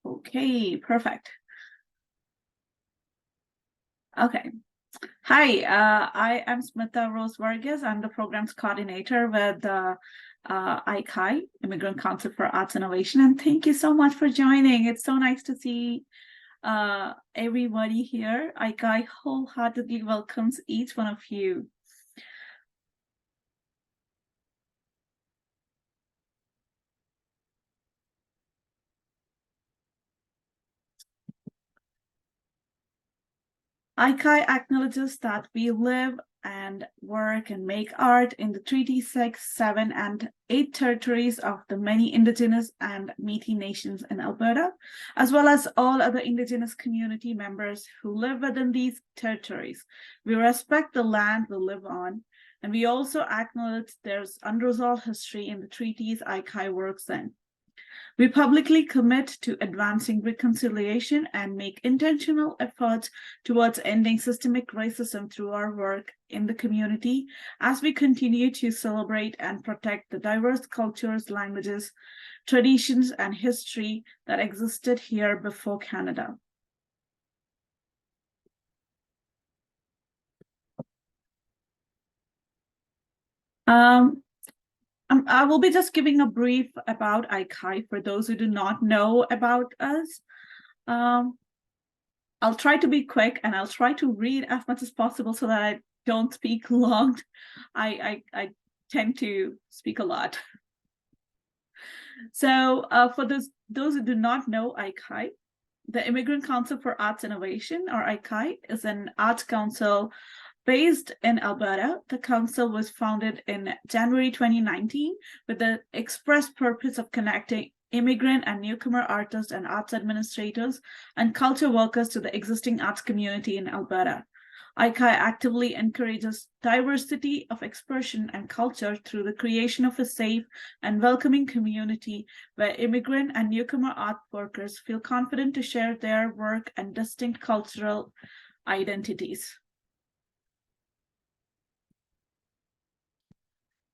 Okay, perfect. Okay. Hi, I am Smitha Rose Vargas. I'm the programs coordinator with ICAI, Immigrant Council for Arts Innovation. And thank you so much for joining. It's so nice to see everybody here. ICAI wholeheartedly welcomes each one of you. ICAI acknowledges that we live and work and make art in the Treaty 6, 7, and 8 territories of the many Indigenous and Métis nations in Alberta, as well as all other Indigenous community members who live within these territories. We respect the land we live on, and we also acknowledge there's unresolved history in the treaties ICAI works in. We publicly commit to advancing reconciliation and make intentional efforts towards ending systemic racism through our work in the community as we continue to celebrate and protect the diverse cultures, languages, traditions, and history that existed here before Canada. I will be just giving a brief about ICAI for those who do not know about us. I'll try to be quick and I'll try to read as much as possible so that I don't speak long. I tend to speak a lot. So for those who do not know ICAI, the Immigrant Council for Arts Innovation, or ICAI, is an arts council based in Alberta. The council was founded in January 2019 with the express purpose of connecting immigrant and newcomer artists and arts administrators and culture workers to the existing arts community in Alberta. ICAI actively encourages diversity of expression and culture through the creation of a safe and welcoming community where immigrant and newcomer art workers feel confident to share their work and distinct cultural identities.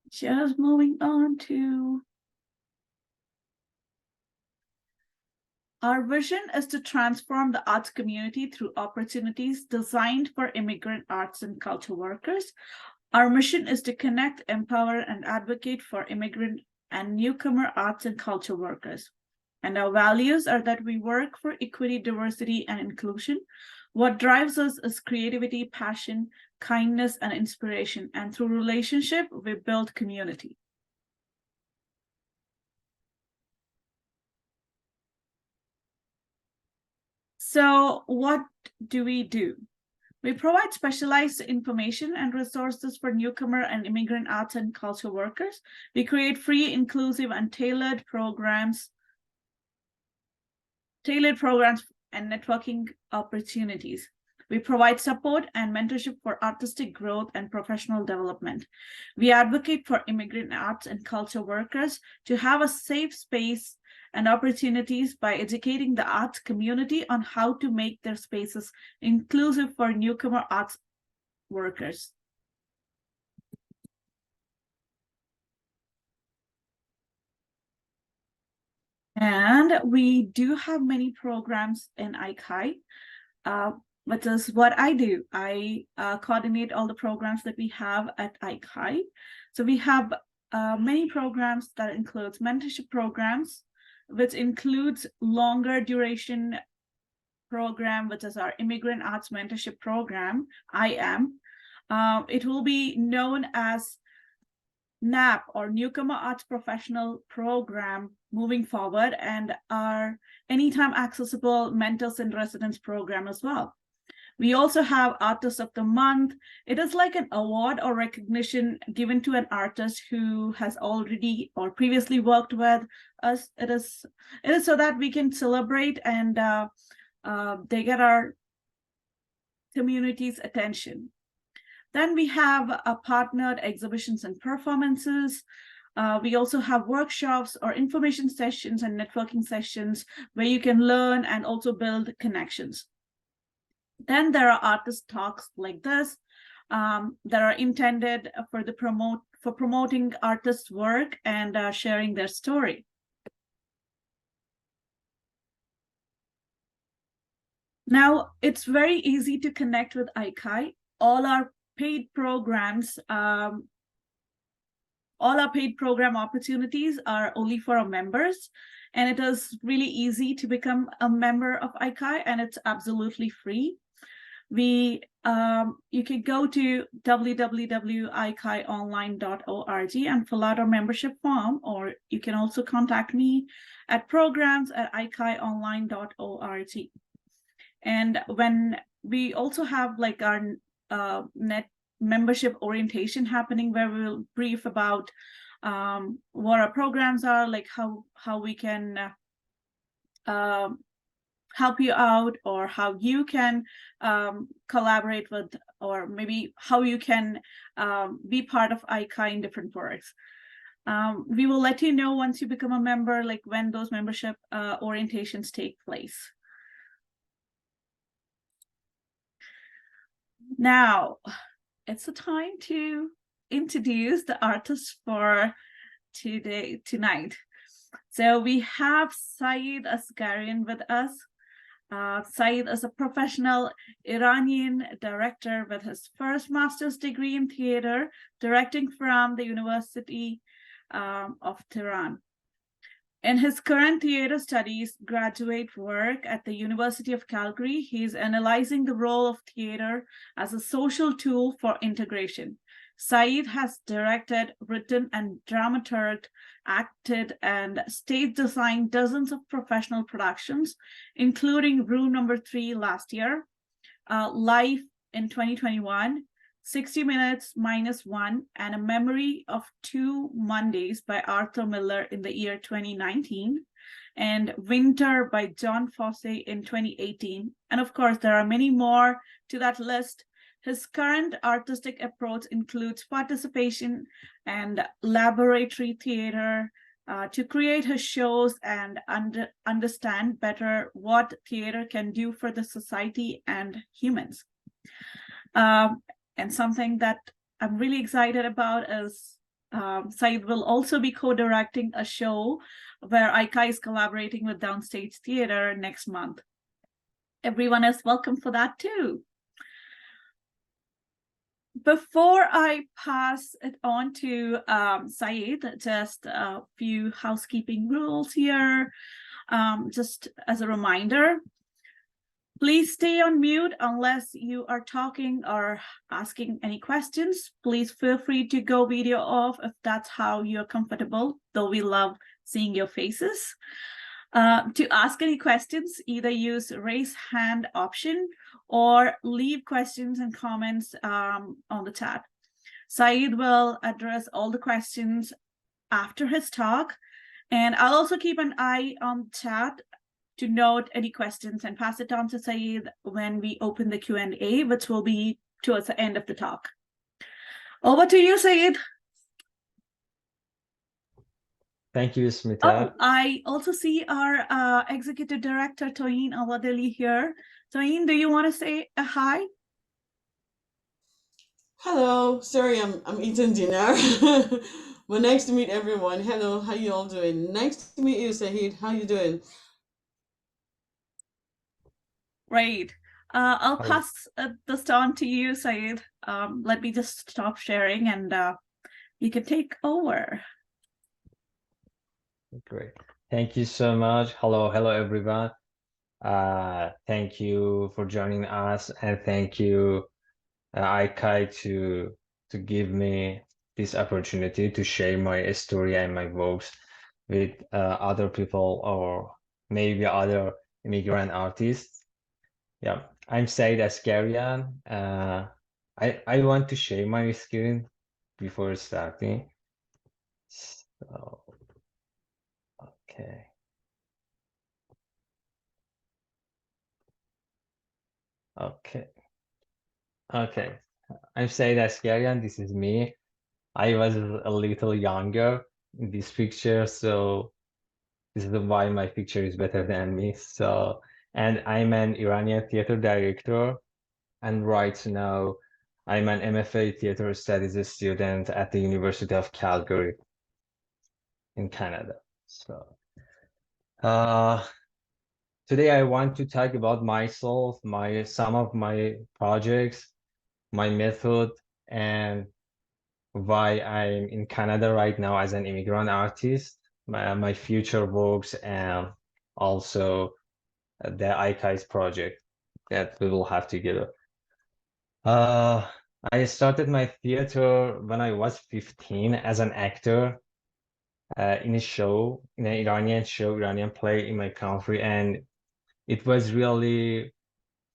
Just moving on to our vision is to transform the arts community through opportunities designed for immigrant arts and culture workers. Our mission is to connect, empower, and advocate for immigrant and newcomer arts and culture workers. And our values are that we work for equity, diversity, and inclusion. What drives us is creativity, passion, kindness, and inspiration. And through relationship, we build community. So what do? We provide specialized information and resources for newcomer and immigrant arts and culture workers. We create free, inclusive, and tailored programs and networking opportunities. We provide support and mentorship for artistic growth and professional development. We advocate for immigrant arts and culture workers to have a safe space and opportunities by educating the arts community on how to make their spaces inclusive for newcomer arts workers. And we do have many programs in ICAI, which is what I do. I coordinate all the programs that we have at ICAI. So we have many programs that includes mentorship programs, which includes longer duration program, which is our Immigrant Arts Mentorship Program, IM. It will be known as NAP, or Newcomer Arts Professional Program, moving forward, and our Anytime Accessible Mentors in Residence program as well. We also have Artist of the Month. It is like an award or recognition given to an artist who has already or previously worked with us. It is so that we can celebrate and they get our community's attention. Then we have partnered exhibitions and performances. We also have workshops or information sessions and networking sessions where you can learn and also build connections. Then there are artist talks like this that are intended for promoting artists' work and sharing their story. Now, it's very easy to connect with ICAI. All our paid programs, all our paid program opportunities are only for our members, and it is really easy to become a member of ICAI, and it's absolutely free. You can go to www.icai.online.org and fill out our membership form, or you can also contact me at programs@icai.online.org. And when we also have like our net membership orientation happening, where we'll brief about what our programs are, like how we can help you out, or how you can collaborate with, or maybe how you can be part of ICAI in different works. We will let you know once you become a member, like when those membership orientations take place. Now, it's the time to introduce the artist for tonight. So we have Saeid Asgarian with us. Saeid is a professional Iranian director with his first master's degree in theater, directing from the University of Tehran. In his current theater studies graduate work at the University of Calgary, he is analyzing the role of theater as a social tool for integration. Saeed has directed, written, and dramaturged, acted, and stage designed dozens of professional productions, including Room Number 3 last year, Life in 2021, 60 Minutes Minus One, and A Memory of Two Mondays by Arthur Miller in the year 2019, and Winter by John Fosse in 2018. And of course, there are many more to that list. His current artistic approach includes participation and laboratory theater to create his shows and understand better what theater can do for the society and humans. And something that I'm really excited about is Saeid will also be co-directing a show where ICAI is collaborating with Downstage Theater next month. Everyone is welcome for that too. Before I pass it on to Saeid, just a few housekeeping rules here. Just as a reminder, please stay on mute unless you are talking or asking any questions. Please feel free to go video off if that's how you're comfortable, though we love seeing your faces. To ask any questions, either use raise hand option or leave questions and comments on the chat. Saeid will address all the questions after his talk, and I'll also keep an eye on chat to note any questions and pass it on to Saeid when we open the Q&A, which will be towards the end of the talk. Over to you, Saeid. Thank you, Smita. Oh, I also see our Executive Director, Toyin Awadeli here. Toyin, do you want to say a hi? Hello, sorry, I'm eating dinner. But nice to meet everyone. Hello, how you all doing? Nice to meet you, Saeed. How you doing? Great. I'll pass this on to you, Saeed. Let me just stop sharing and you can take over. Great. Thank you so much. Hello, everyone. Thank you for joining us, and thank you, ICAI, to give me this opportunity to share my story and my works with other people, or maybe other immigrant artists. Yeah, I'm Saeid Asgarian. I want to share my screen before starting. So, okay. Okay. I'm Saeed Asgarian. This is me. I was a little younger in this picture, so this is why my picture is better than me. So, and I'm an Iranian theater director, and right now I'm an MFA theater studies student at the University of Calgary in Canada. So, today I want to talk about myself, some of my projects, my method, and why I'm in Canada right now as an immigrant artist, my future works, and also the ICAI's project that we will have together. I started my theater when I was 15 as an actor in a show, in an Iranian show, Iranian play in my country, and it was really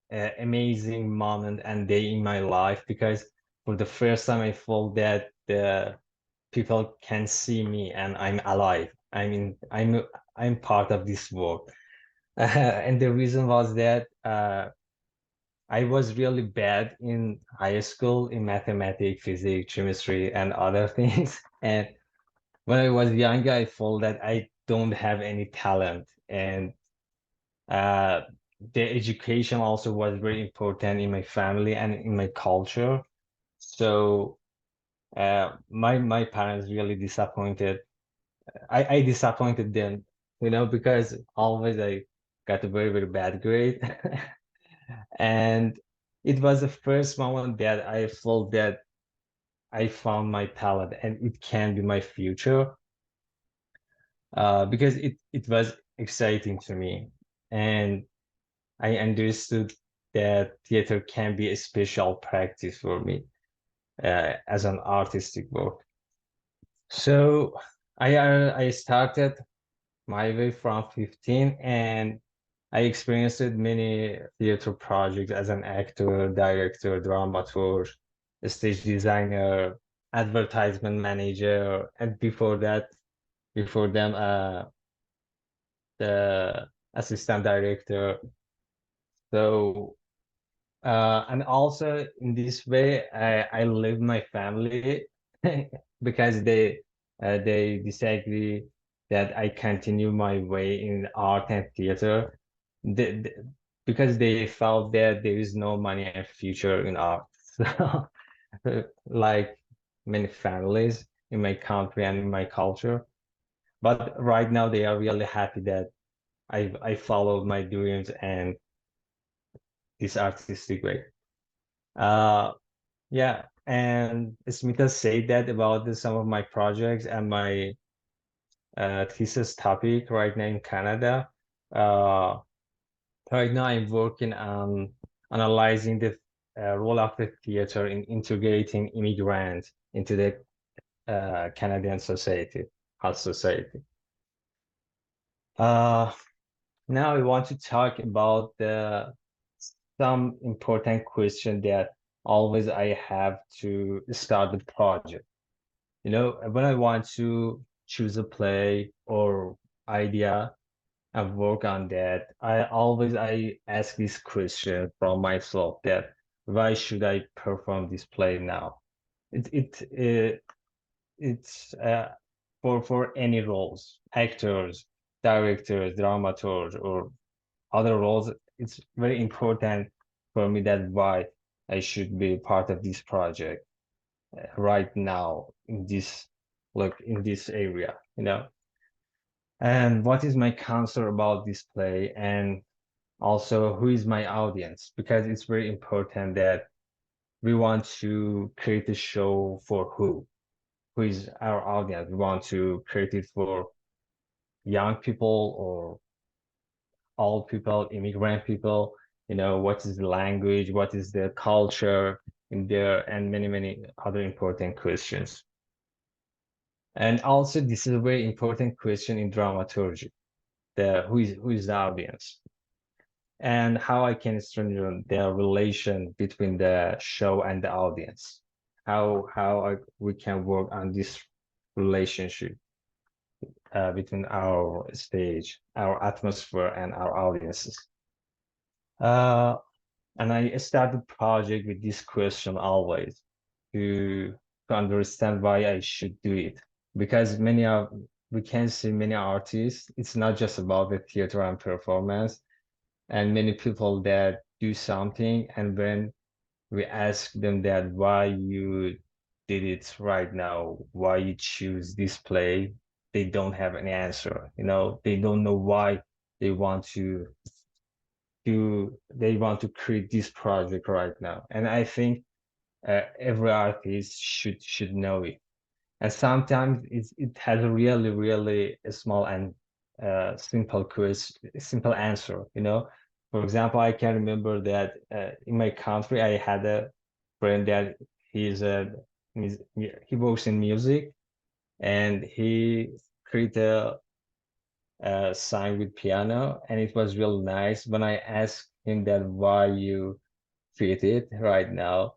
an amazing moment and day in my life because for the first time I felt that the people can see me and I'm alive. I mean, I'm part of this world. And the reason was that I was really bad in high school in mathematics, physics, chemistry, and other things. And when I was younger, I felt that I don't have any talent. And uh, the education also was very important in my family and in my culture. So my parents really disappointed. I disappointed them, because always I got a very, very bad grade. And it was the first moment that I felt that I found my talent and it can be my future. Because it was exciting to me. And I understood that theater can be a special practice for me as an artistic work. So I started my way from 15 and I experienced many theater projects as an actor, director, dramaturg, stage designer, advertisement manager, and before them, the assistant director. So and also in this way, I live my family because they disagree that I continue my way in art and theater, the, because they felt that there is no money and future in art. So, like many families in my country and in my culture, but right now they are really happy that I followed my dreams and this artistic way. Uh, yeah, and Smita said that about some of my projects and my thesis topic right now in Canada. Uh, right now I'm working on analyzing the role of the theater in integrating immigrants into the Canadian society, our society. Uh, Now I want to talk about some important question that always I have to start the project. When I want to choose a play or idea and work on that, I ask this question from myself that why should I perform this play now? It's for any roles, actors, directors, dramaturgs, or other roles. It's very important for me that why I should be part of this project right now in this area, and what is my concern about this play, and also who is my audience, because it's very important that we want to create a show for who is our audience. We want to create it for young people or old people, immigrant people, what is the language, what is the culture in there, and many, many other important questions. And also, this is a very important question in dramaturgy, who is the audience, and how I can strengthen the relation between the show and the audience, how we can work on this relationship between our stage, our atmosphere, and our audiences. And I start the project with this question always to understand why I should do it. Because we can see many artists, it's not just about the theater and performance, and many people that do something, and when we ask them that why you did it right now, why you choose this play, they don't have any answer. They don't know why they want to they want to create this project right now, and I think every artist should know it. And sometimes it has a really a small and simple answer, you know. For example, I can remember that in my country I had a friend that he's a he works in music, and he created a song with piano, and it was real nice. When I asked him that why you create it right now,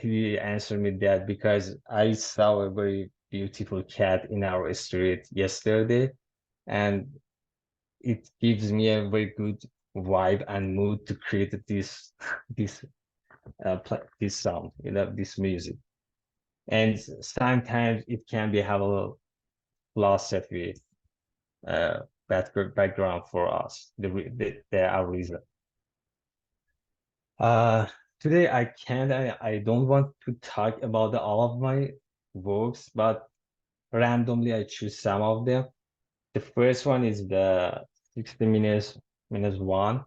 he answered me that because I saw a very beautiful cat in our street yesterday, and it gives me a very good vibe and mood to create this this this sound, you know, this music. And sometimes it can be have a philosophy background for us. There are reasons. Uh, Today I can't. I don't want to talk about all of my works, but randomly I choose some of them. The first one is the 60 minutes one.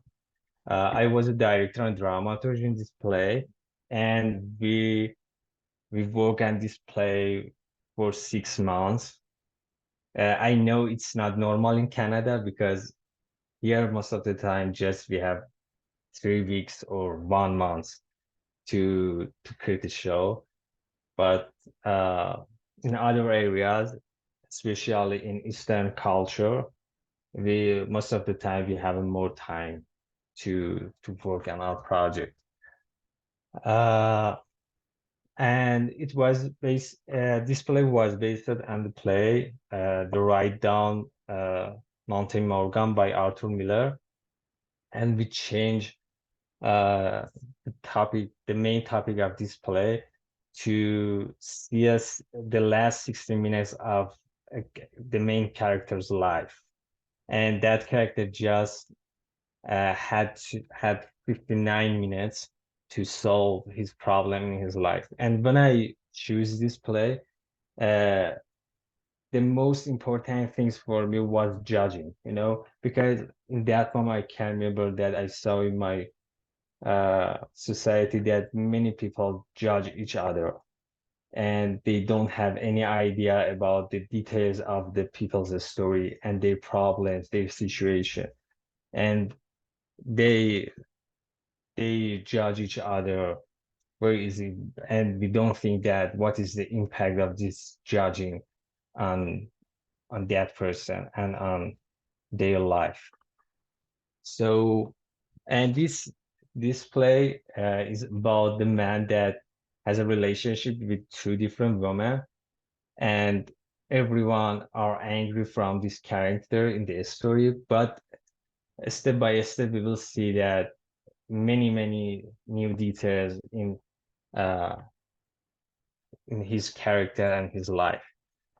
I was a director and dramaturg in this play, and we work on this play for 6 months. I know it's not normal in Canada because here most of the time just we have 3 weeks or 1 month to create a show, but in other areas, especially in Eastern culture, we most of the time we have more time to work on our project. And it was based this play was based on the play The Ride Down Mountain Morgan by Arthur Miller, and we changed the main topic of this play to see us the last 60 minutes of the main character's life, and that character just had 59 minutes to solve his problem in his life. And when I choose this play, uh, the most important things for me was judging, you know, because in that moment I can remember that I saw in my society that many people judge each other, and they don't have any idea about the details of the people's story and their problems, their situation, and they they judge each other very easy, and we don't think that what is the impact of this judging on that person and on their life. So, and this play is about the man that has a relationship with two different women, and everyone are angry from this character in the story. But step by step, we will see that many new details uh, in his character and his life.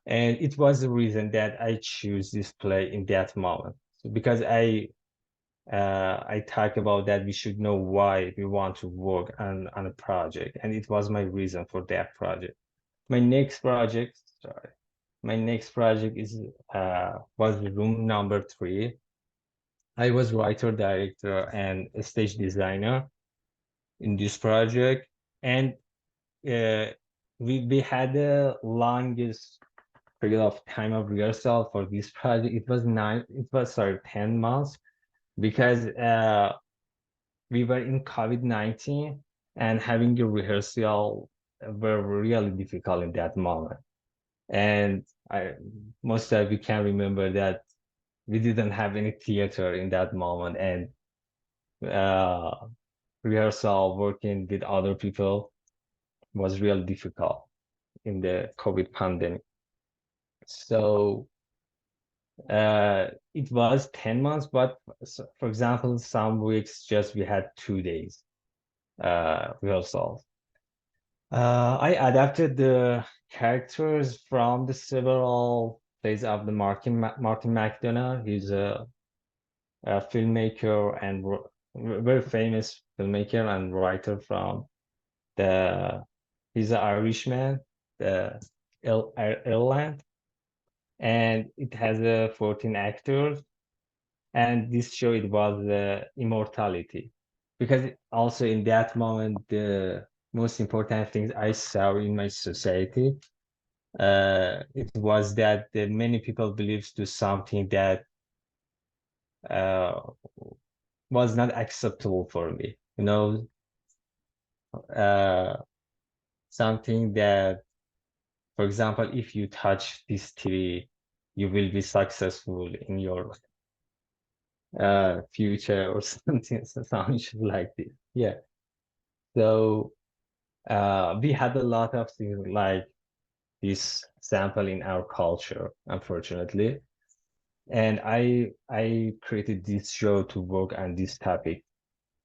And it was the reason that I choose this play in that moment. So because I talk about that we should know why we want to work on a project, and it was my reason for that project. My next project, sorry, my next project is was Room Number 3. I was writer, director, and a stage designer in this project, and uh, we had the longest period of time of rehearsal for this project. It was sorry, 10 months, because we were in COVID-19, and having a rehearsal were really difficult in that moment. And most of you can remember that we didn't have any theater in that moment, and uh, rehearsal working with other people was really difficult in the COVID pandemic. So it was 10 months, but for example, some weeks just we had 2 days rehearsals. I adapted the characters from the several plays of the Martin McDonagh. He's a filmmaker and very famous filmmaker and writer from the. He's an Irishman, the Ireland, and it has 14 actors. And this show, it was immortality, because also in that moment, the most important things I saw in my society, it was that many people believes to something that uh, was not acceptable for me, uh, something that, for example, if you touch this TV, you will be successful in your future or something, something like this. Yeah. So we had a lot of things like this sample in our culture, unfortunately. And I created this show to work on this topic,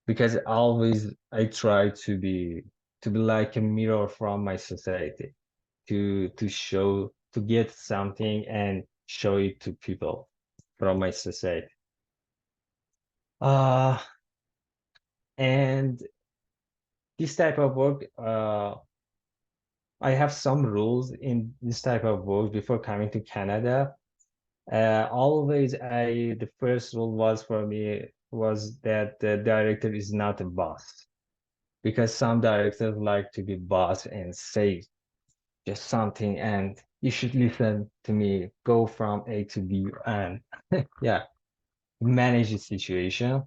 because always I try to be like a mirror from my society, to get something and show it to people from my society. Uh and this type of work, I have some rules in this type of work before coming to Canada. Always the first rule was for me was that the director is not a boss, because some directors like to be boss and say just something, and you should listen to me, go from A to B, and yeah, manage the situation.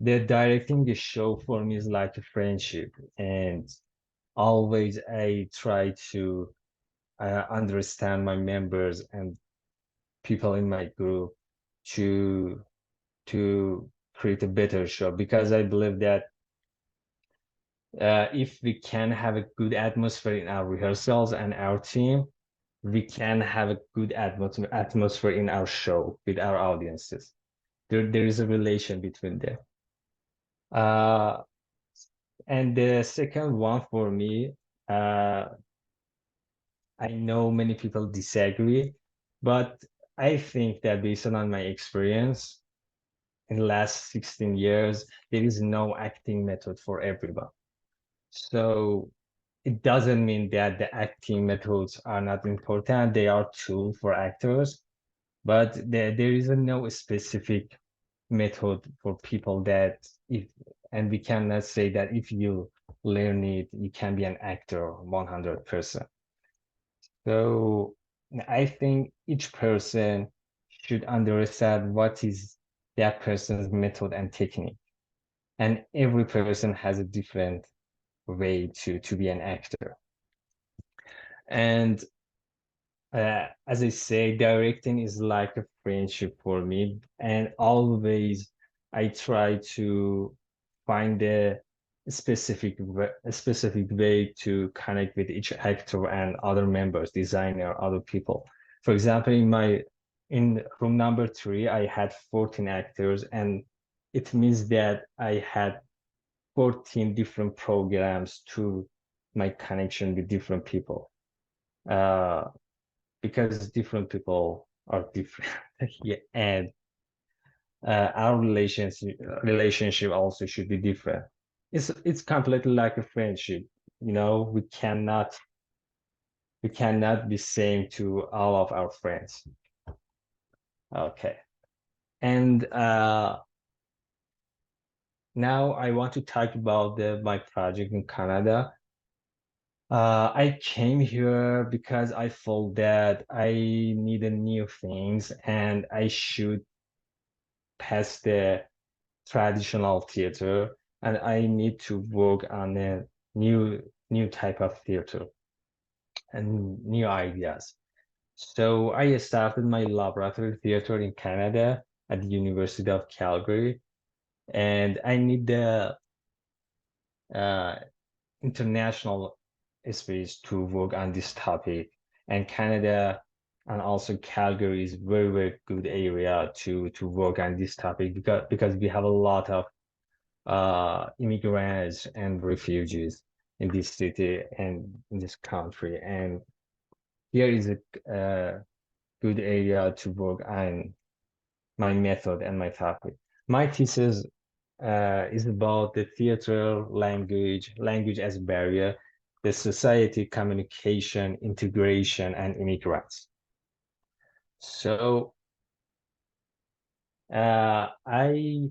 The directing the show for me is like a friendship, and always I try to understand my members and people in my group to to create a better show, because I believe that if we can have a good atmosphere in our rehearsals and our team, we can have a good atmosphere in our show with our audiences. There is a relation between them. Uh, and the second one for me, uh, I know many people disagree, but I think that based on my experience in the last 16 years, there is no acting method for everyone. So it doesn't mean that the acting methods are not important. They are tools for actors, but there is no specific method for people that if, and we cannot say that if you learn it, you can be an actor 100%. So I think each person should understand what is that person's method and technique. And every person has a different way to be an actor. And as I say, directing is like a friendship for me, and always I try to find a specific way to connect with each actor and other members, designer, other people. For example, in room number 3, I had 14 actors, and it means that I had 14 different programs to my connection with different people. Because different people are different. Yeah, and our relationship also should be different. It's completely like a friendship. We cannot be same to all of our friends. Okay. And now I want to talk about my project in Canada. I came here because I felt that I needed new things, and I should pass the traditional theater, and I need to work on a new type of theater and new ideas. So I started my laboratory theater in Canada at the University of Calgary, and I need the uh, international space to work on this topic. And Canada and also Calgary is very good area to work on this topic, because we have a lot of immigrants and refugees in this city and in this country. And here is a good area to work on my method and my topic. My thesis is about the theater language as a barrier, the society, communication, integration, and immigrants. So I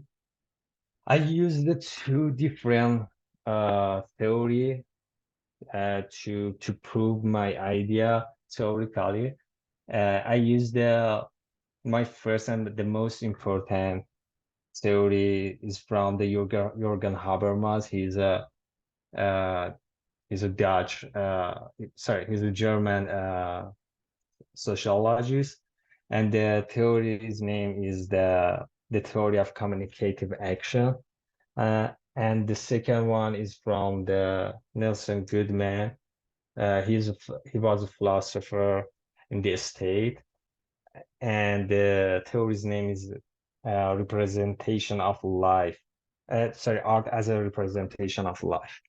use the two different theory to prove my idea theoretically. I use the my first and the most important theory is from the Jürgen Habermas. Uh, he's a Dutch sorry, he's a German sociologist, and the theory's name is the theory of communicative action. And the second one is from the Nelson Goodman. He was a philosopher in the state, and the theory's name is representation of life. Sorry, art as a representation of life.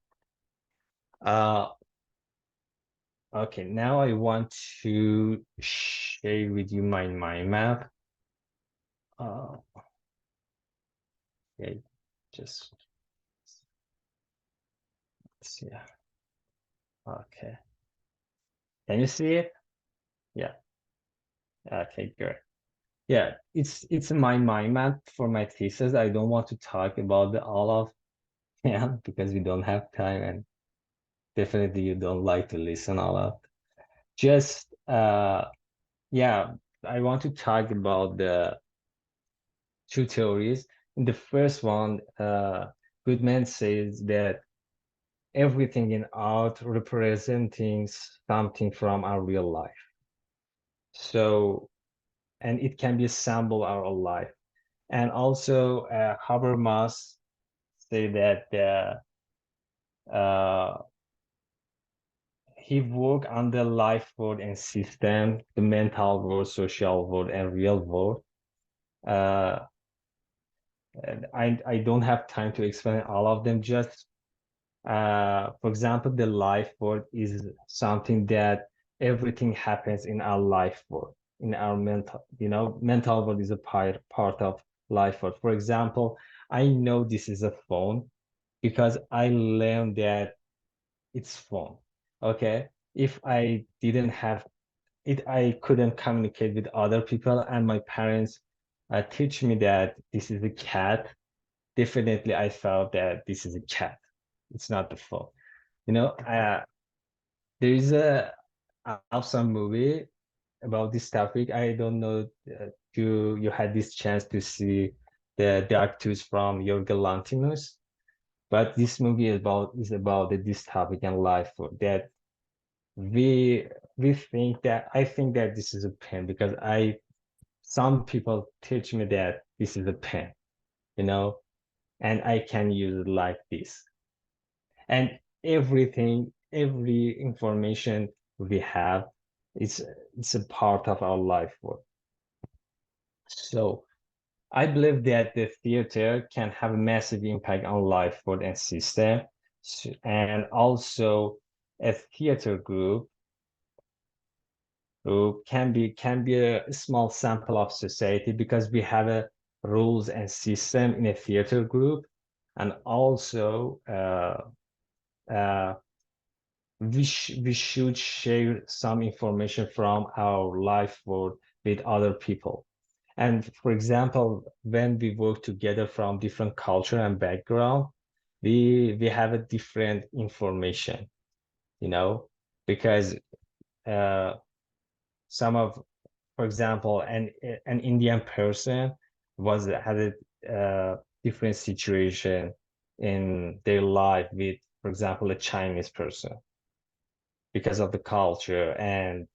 Okay, now I want to share with you my mind map. Okay, just yeah. Okay, can you see it? Yeah. Okay, good. Yeah, it's my mind map for my thesis. I don't want to talk about all of yeah because we don't have time, and definitely you don't like to listen all of. Just yeah, I want to talk about the two theories. In the first one, Goodman says that everything in art representing something from our real life. So, and it can be a symbol of our life. And also, Habermas say that he worked on the life world and system, the mental world, social world, and real world. Uh, and I don't have time to explain all of them. Just for example, the life world is something that everything happens in our life world, in our mental, mental world is a part of life world. For example, I know this is a phone because I learned that it's phone. Okay. If I didn't have it, I couldn't communicate with other people, and my parents teach me that this is a cat. Definitely, I felt that this is a cat. It's not the phone. There is a awesome movie about this topic. I don't know you had this chance to see the Dark Tooth from Yorgos Lanthimos, but this movie is about this topic and life that we we think that I think that this is a pen because some people teach me that this is a pen, you know, and I can use it like this. And every information we have, it's it's a part of our life work. So I believe that the theater can have a massive impact on life work and system. And also a theater group who can be a small sample of society because we have a rules and system in a theater group, and also uh, we should share some information from our life world with other people. And for example, when we work together from different culture and background, we have a different information, because uh, some of, for example, an Indian person had a different situation in their life with, for example, a Chinese person because of the culture and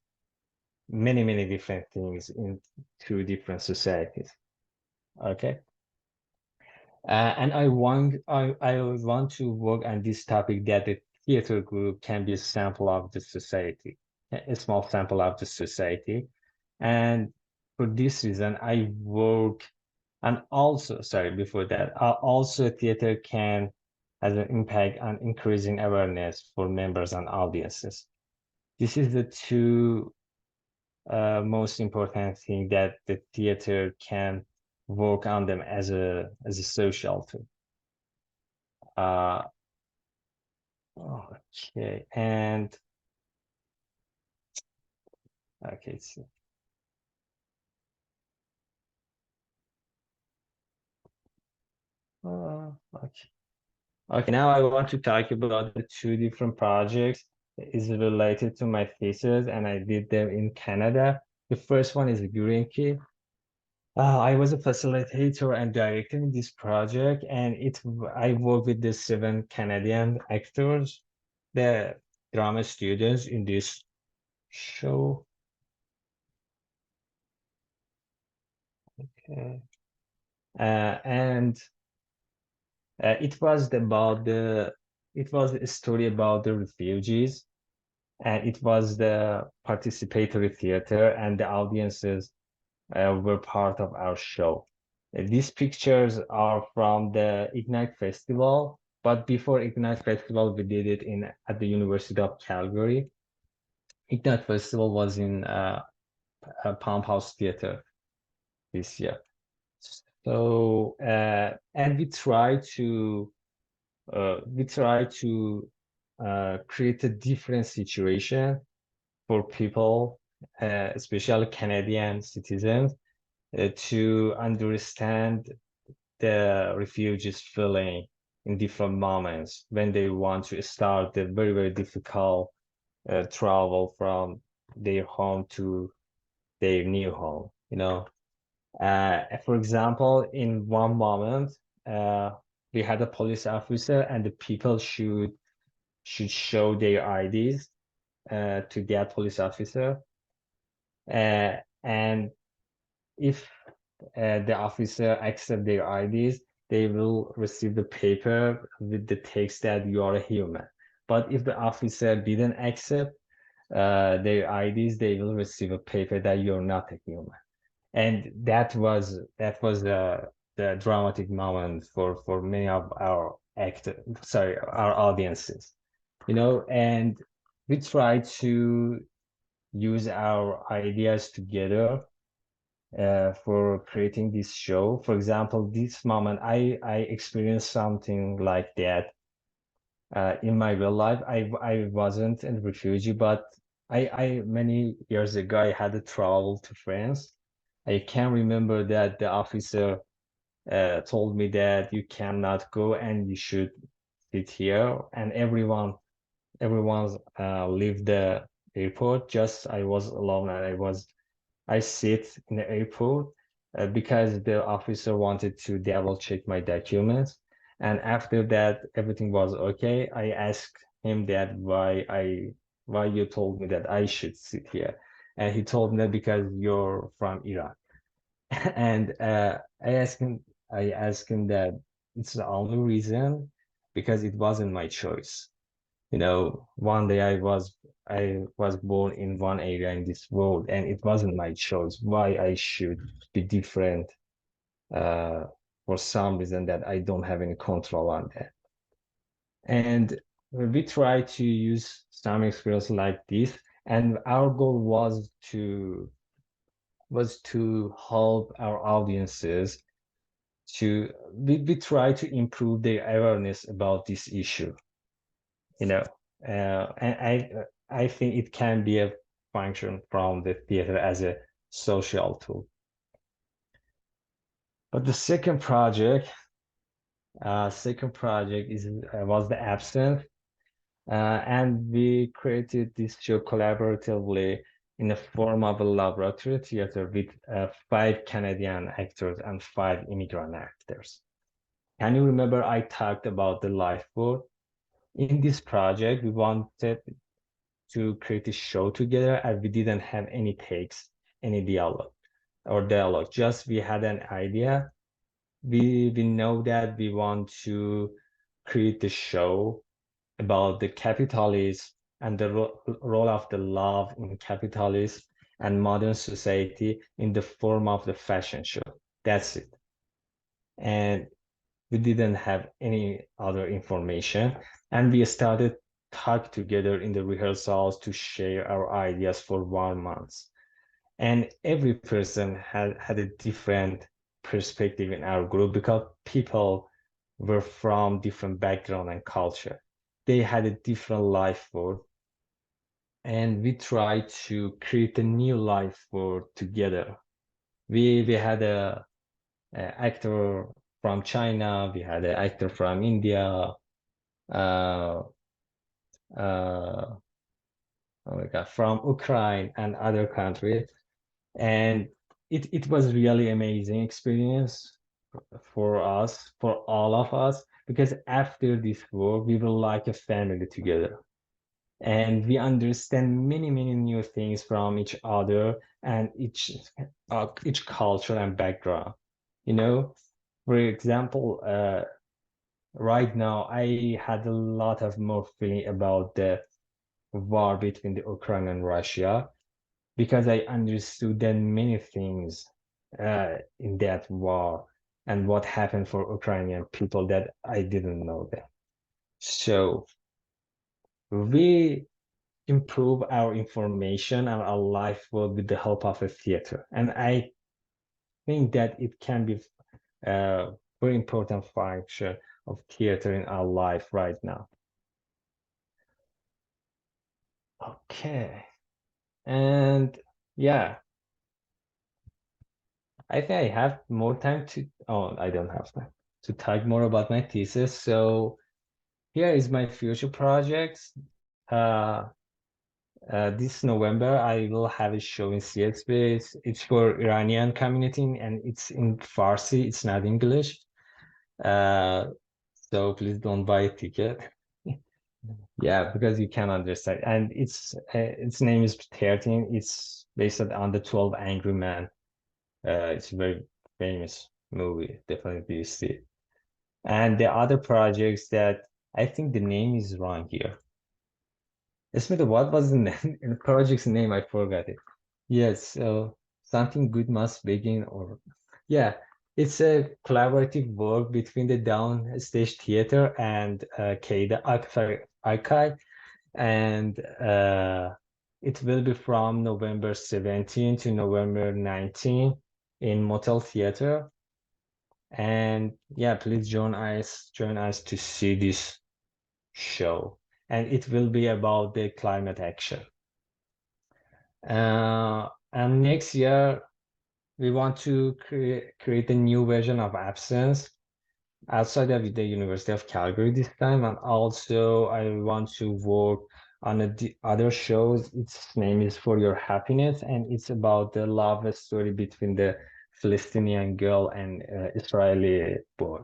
many different things in two different societies. Okay. And I want to work on this topic that the theater group can be a sample of the society, a small sample of the society. And for this reason, I work, and also, sorry, before that, also theater can has an impact on increasing awareness for members and audiences. This is the two most important thing that the theater can work on them as a social tool. Uh, okay, and okay, so Okay. Okay, now I want to talk about the two different projects is related to my thesis, and I did them in Canada. The first one is Green Key. I was a facilitator and director in this project, and I worked with the 7 Canadian actors, the drama students in this show. Okay. And it was a story about the refugees, and it was the participatory theater, and the audiences were part of our show. These pictures are from the Ignite Festival, but before Ignite Festival, we did it at the University of Calgary. Ignite Festival was in Pump House Theater this year. So, and we try to create a different situation for people, especially Canadian citizens, to understand the refugees feeling in different moments when they want to start the very, very difficult travel from their home to their new home, you know. For example, in one moment, uh, we had a police officer and the people should show their IDs to that police officer. And if the officer accept their IDs, they will receive the paper with the text that you are a human. But if the officer didn't accept their IDs, they will receive a paper that you're not a human. And that was the dramatic moment for many of our our audiences, you know. And we try to use our ideas together for creating this show. For example, this moment, I experienced something like that in my real life. I wasn't a refugee, but I many years ago I had to travel to France. I can remember that the officer told me that you cannot go and you should sit here, and everyone's leave the airport. Just I was alone, and I sit in the airport because the officer wanted to double check my documents. And after that, everything was okay. I asked him that why you told me that I should sit here. And he told me that because you're from Iran. And I asked him that it's the only reason because it wasn't my choice. You know, one day I was born in one area in this world, and it wasn't my choice why I should be different uh, for some reason that I don't have any control on that. And we try to use some experience like this, and our goal was to help our audiences we try to improve their awareness about this issue, you know. And I think it can be a function from the theater as a social tool. But the second project was the absence, and we created this show collaboratively in the form of a laboratory theater with 5 Canadian actors and 5 immigrant actors. Can you remember I talked about the lifeboat? In this project, we wanted to create a show together, and we didn't have any takes, any dialogue. Just we had an idea. We know that we want to create a show about the capitalism and the role of the love in capitalism and modern society in the form of the fashion show. That's it. And we didn't have any other information, and we started talk together in the rehearsals to share our ideas for 1 month. And every person had a different perspective in our group because people were from different background and culture. They had a different life force, and we tried to create a new life force together. We had a actor from China, we had an actor from India, uh, uh, oh my God, from Ukraine and other countries. And it was really amazing experience for us, for all of us, because after this work, we were like a family together. And we understand many, many new things from each other and each culture and background. You know, for example, right now I had a lot of more feeling about the war between the Ukraine and Russia because I understood that many things in that war and what happened for Ukrainian people that I didn't know that. So we improve our information and our life work with the help of a theater. And I think that it can be a very important function of theater in our life right now. Okay. And yeah, I think I have more time to, oh, I don't have time to talk more about my thesis. So here is my future projects. This November, I will have a show in CXP. It's for Iranian community and it's in Farsi. It's not English. So please don't buy a ticket. Yeah, because you can understand. And its name is 13. It's based on the 12 Angry Men. It's a very famous movie. Definitely you see it. And the other projects that I think the name is wrong here. Smith, what was the name, the project's name? I forgot it. Yes, so something good must begin, or yeah, it's a collaborative work between the Downstage Theater and ICAI, and it will be from November 17 to November 19 in Motel Theater. And yeah, please join us to see this show. And it will be about the climate action. And next year, we want to create a new version of Absence outside of the University of Calgary this time. And also, I want to work on the other shows. Its name is For Your Happiness, and it's about the love story between the Palestinian girl and Israeli boy.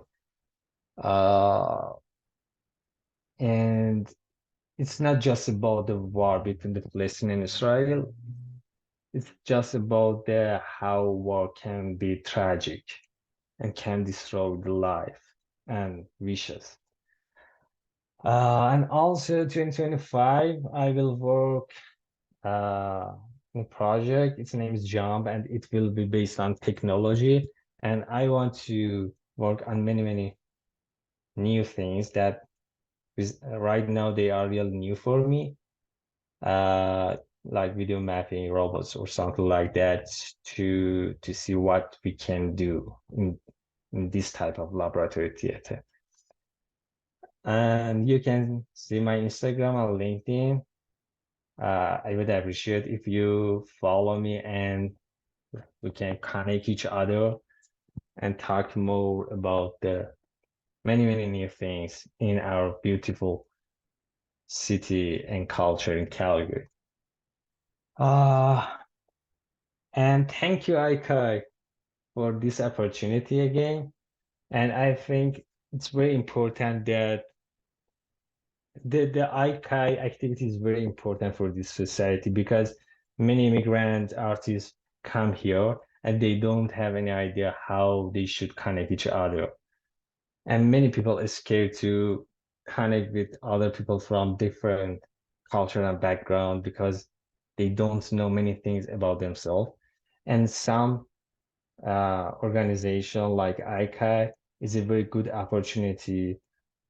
And it's not just about the war between the Palestinian and Israel. It's just about how war can be tragic and can destroy the life and wishes. And also 2025, I will work in a project. Its name is Jump, and it will be based on technology. And I want to work on many, many new things that right now they are really new for me. Like video mapping robots or something like that to see what we can do in this type of laboratory theater. And you can see my Instagram or LinkedIn. I would appreciate if you follow me and we can connect each other and talk more about the many, many new things in our beautiful city and culture in Calgary. And thank you, ICAI, for this opportunity again. And I think it's very important that the ICAI activity is very important for this society because many immigrant artists come here and they don't have any idea how they should connect each other. And many people are scared to connect with other people from different culture and background because they don't know many things about themselves. And some organization like ICAI is a very good opportunity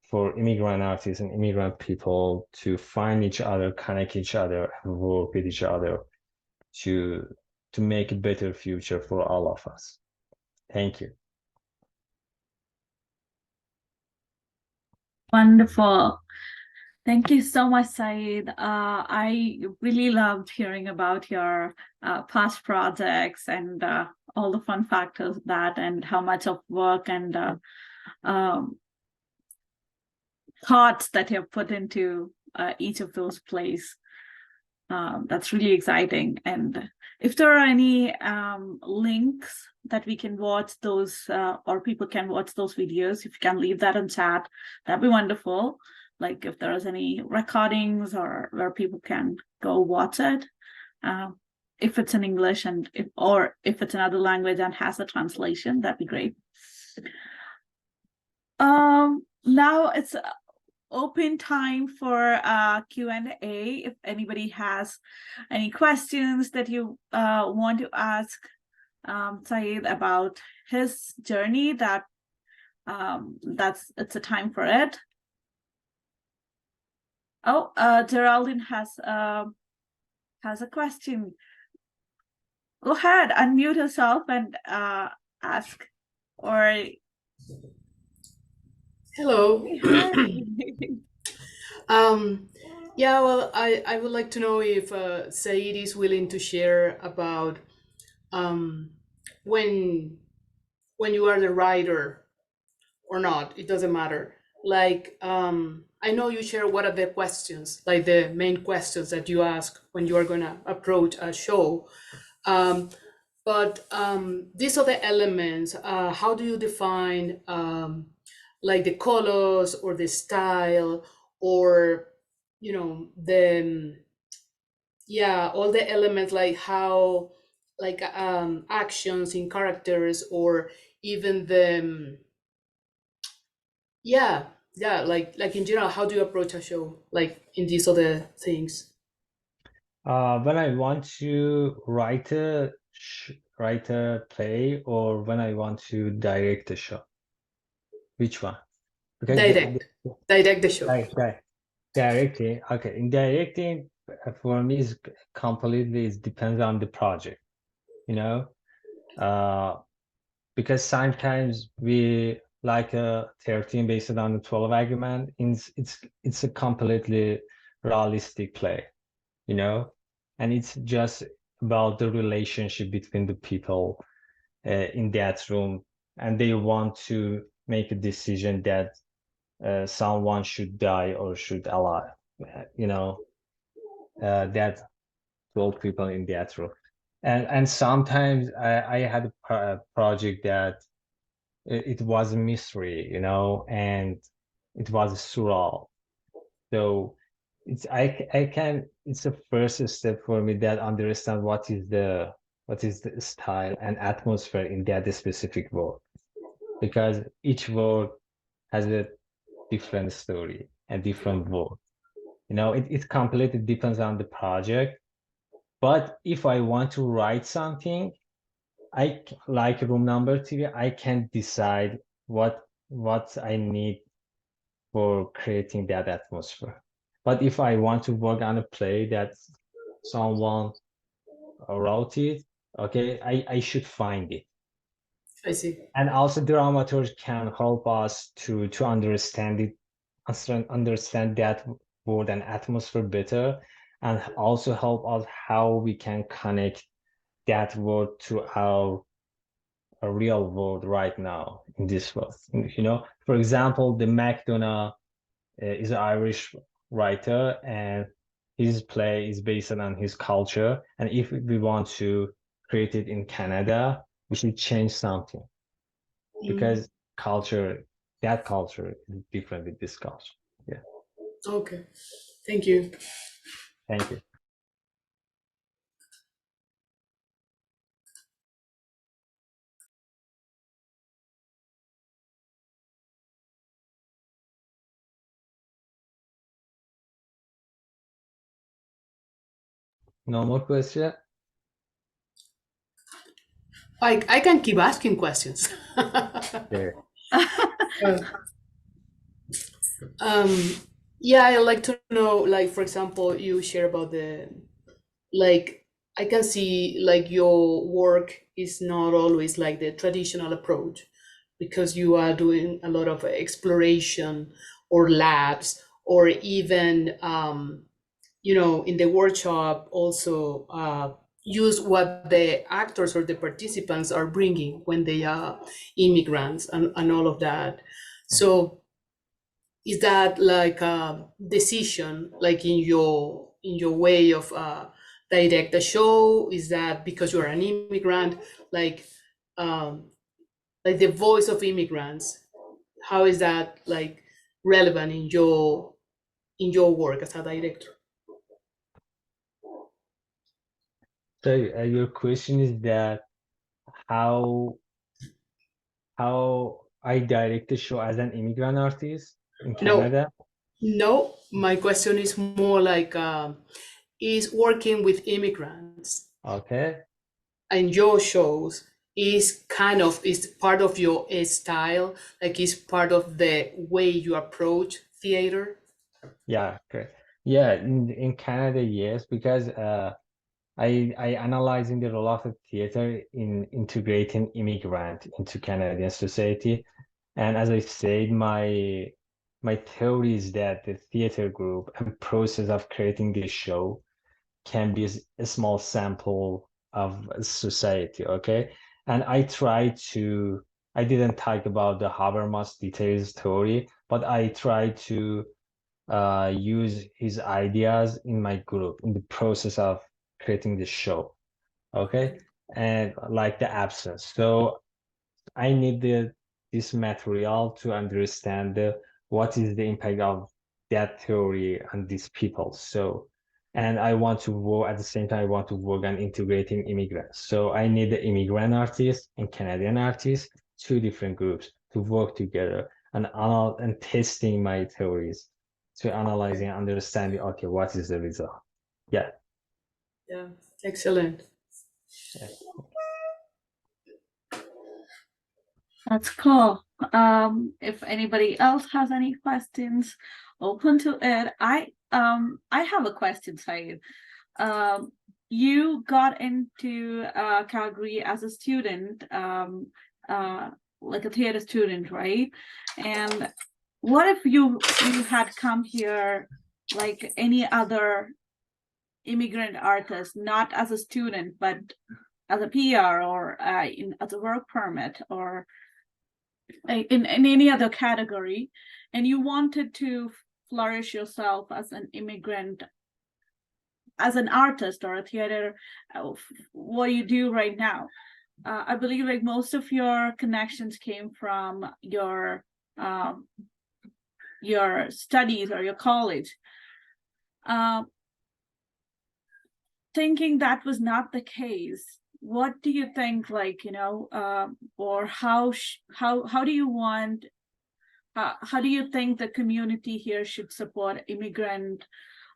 for immigrant artists and immigrant people to find each other, connect each other, and work with each other to make a better future for all of us. Thank you. Wonderful. Thank you so much, Saeed. I really loved hearing about your past projects and all the fun factors of that, and how much of work and um, thoughts that you have put into each of those plays. That's really exciting. And if there are any links that we can watch those, or people can watch those videos, if you can leave that in chat, that'd be wonderful. Like if there is any recordings or where people can go watch it, if it's in English and if it's another language and has a translation, that'd be great. Now it's open time for Q&A. If anybody has any questions that you want to ask Saeed about his journey, it's a time for it. Oh, Geraldine has a question. Go ahead, unmute yourself and ask. Or Hello. hi. Yeah, well, I would like to know if Said is willing to share about when you are the writer or not. It doesn't matter. Like, I know you share what are the questions, like the main questions that you ask when you are going to approach a show. But these are the elements. How do you define like the colors or the style, or the all the elements, like how, like actions in characters, or even the like in general, how do you approach a show, like in these other things? When I want to write a play, or when I want to direct a show, which one? Because Direct the show. directing. Okay, in directing, for me is completely, it depends on the project, because sometimes we like a 13 based on the 12 agreement. It's a completely realistic play, and it's just about the relationship between the people in that room, and they want to make a decision that someone should die or should alive, that 12 people in that room. And sometimes I had a project that it was a mystery, and it was surreal. So it's the first step for me, that understand what is the style and atmosphere in that specific world, because each world has a different story and different world. It completely depends on the project. But if I want to write something, like room number 3, I can decide what I need for creating that atmosphere. But if I want to work on a play that someone wrote it, okay, I should find it. I see. And also dramaturg can help us to understand it, understand that world and atmosphere better, and also help us how we can connect that world to our real world right now in this world. For example, the McDonough is an Irish writer, and his play is based on his culture. And if we want to create it in Canada, we should change something, because that culture is different with this culture. Yeah. Okay. Thank you. Thank you. No more question? I can keep asking questions. Yeah. Yeah, I'd like to know, like, for example, you share about like, I can see like your work is not always like the traditional approach, because you are doing a lot of exploration or labs or even in the workshop also use what the actors or the participants are bringing when they are immigrants and all of that. So is that like a decision, like in your way of direct the show? Is that because you're an immigrant, like um, like the voice of immigrants? How is that like relevant in your work as a director? So your question is that how I direct the show as an immigrant artist in No, Canada? no. My question is more like, is working with immigrants Okay. and your shows is part of your style, like is part of the way you approach theater? Yeah, correct. Yeah, in Canada, yes, because I analyzing the role of the theater in integrating immigrant into Canadian society. And as I said, my theory is that the theater group and process of creating this show can be a small sample of society, okay? And I didn't talk about the Habermas details theory, but I tried to use his ideas in my group in the process of creating the show, okay? And like the absence. So I needed this material to understand what is the impact of that theory on these people. So, and I want to work at the same time, I want to work on integrating immigrants. So I need the immigrant artists and Canadian artists, two different groups to work together and testing my theories to analyzing and understanding, okay, what is the result? Yeah. Yeah, excellent. Yeah. That's cool. If anybody else has any questions, open to it. I have a question, Saeed. You got into Calgary as a student, like a theater student, right? And what if you had come here like any other immigrant artist, not as a student, but as a PR or as a work permit or in any other category, and you wanted to flourish yourself as an immigrant, as an artist or a theater, what you do right now? I believe like most of your connections came from um, your studies or your college. Thinking that was not the case, what do you think, like, or how do you want, how do you think the community here should support immigrant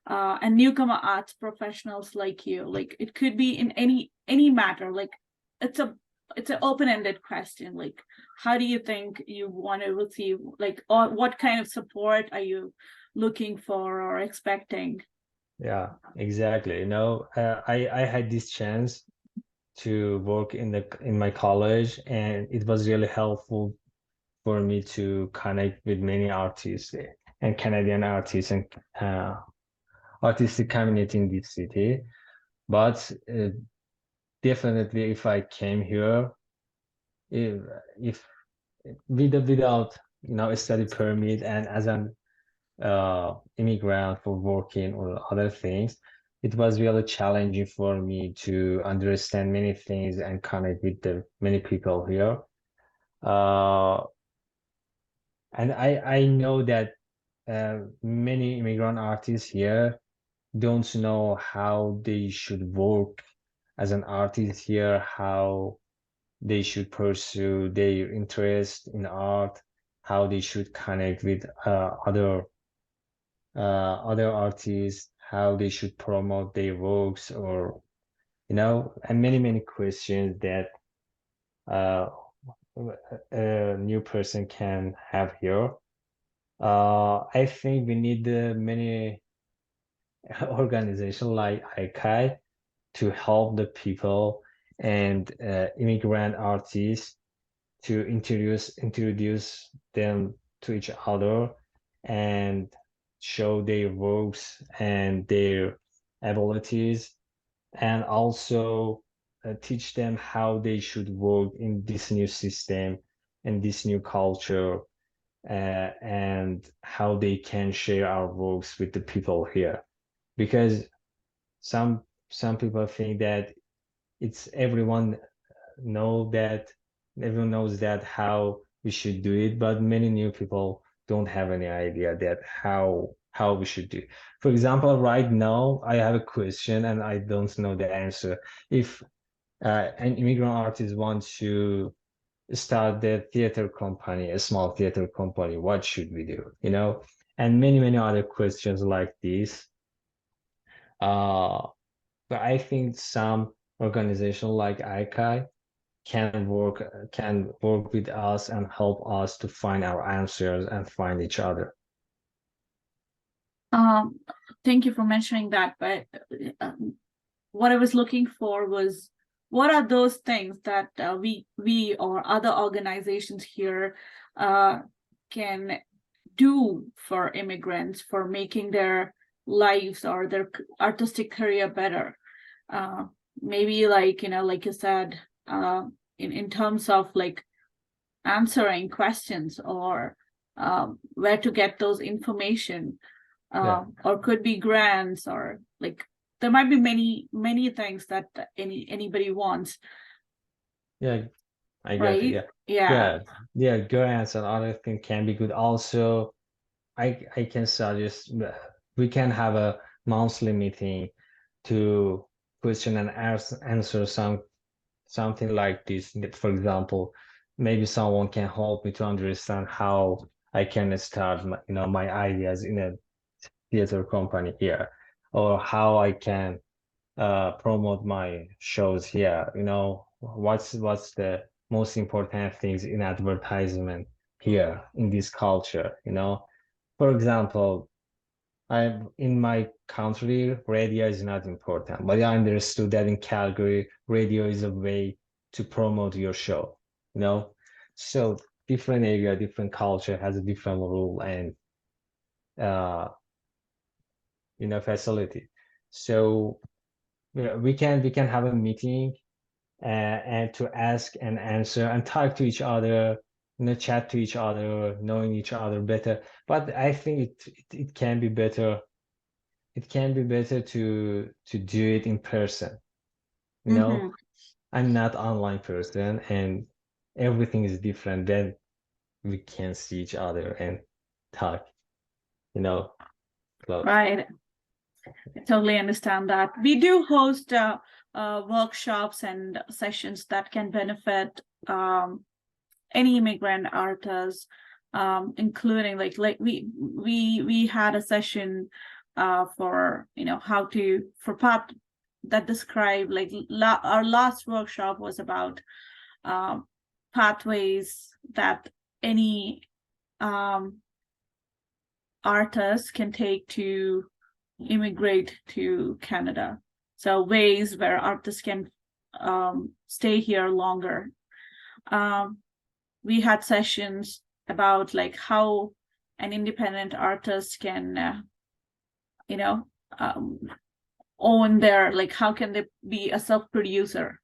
and newcomer arts professionals like you? Like it could be in any matter. Like it's an open-ended question. Like how do you think you want to receive, like, or what kind of support are you looking for or expecting? Yeah, exactly. I had this chance to work in my college, and it was really helpful for me to connect with many artists and Canadian artists and artistic community in this city. But definitely, if I came here, if without a study permit and as an immigrant for working or other things, it was really challenging for me to understand many things and connect with the many people here. Uh, and I know that many immigrant artists here don't know how they should work as an artist here, how they should pursue their interest in art, how they should connect with other artists, how they should promote their works, or and many questions that uh, a new person can have here. I think we need many organizations like ICAI to help the people and immigrant artists to introduce them to each other and show their works and their abilities, and also teach them how they should work in this new system and this new culture, and how they can share our works with the people here. Because some people think that it's everyone knows that how we should do it, but many new people don't have any idea that how we should do. For example, right now I have a question and I don't know the answer. If an immigrant artist wants to start the theater company, a small theater company, what should we do? And many other questions like this. But I think some organization like ICAI can work with us and help us to find our answers and find each other. Thank you for mentioning that, but what I was looking for was, what are those things that we or other organizations here can do for immigrants for making their lives or their artistic career better? Maybe like you said, in terms of like answering questions, or where to get those information, or could be grants, or like there might be many things that anybody wants. Yeah, I get Right? it. Yeah, grants and other thing can be good. Also, I can suggest we can have a monthly meeting to question and answer something like this. For example, maybe someone can help me to understand how I can start my ideas in a theater company here, or how I can promote my shows here. What's the most important things in advertisement here in this culture. For example, in my country, radio is not important, but I understood that in Calgary, radio is a way to promote your show. So different area, different culture has a different rule and facility. So we can have a meeting and to ask and answer and talk to each other, chat to each other, knowing each other better. But I think it can be better. It can be better to do it in person. I'm not online person, and everything is different. Then we can see each other and talk. Close. Right. I totally understand that. We do host workshops and sessions that can benefit any immigrant artists, including like we had a session for how to path that describe like our last workshop was about pathways that any artist can take to immigrate to Canada. So ways where artists can stay here longer. We had sessions about like how an independent artist can own their, like how can they be a self-producer.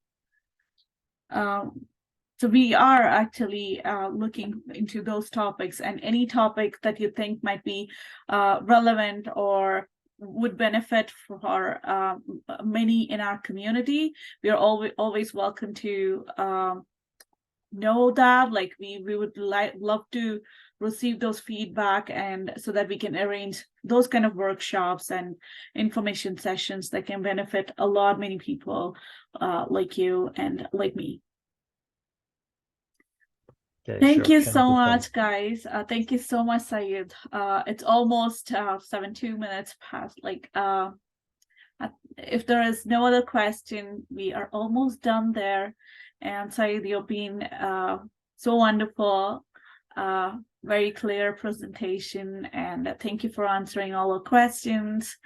So we are actually looking into those topics, and any topic that you think might be relevant or would benefit for many in our community, we are always welcome to know that. Like we would love to receive those feedback, and so that we can arrange those kind of workshops and information sessions that can benefit many people like you and like me. Okay, Thank sure. you so much, guys. Thank you so much, Saeid. It's almost 2 minutes past. Like, if there is no other question, we are almost done there. And Saeid, you've been so wonderful, very clear presentation, and thank you for answering all our questions.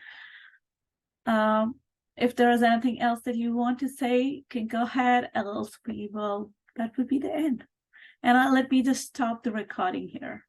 If there is anything else that you want to say, you can go ahead, else that would be the end. And let me just stop the recording here.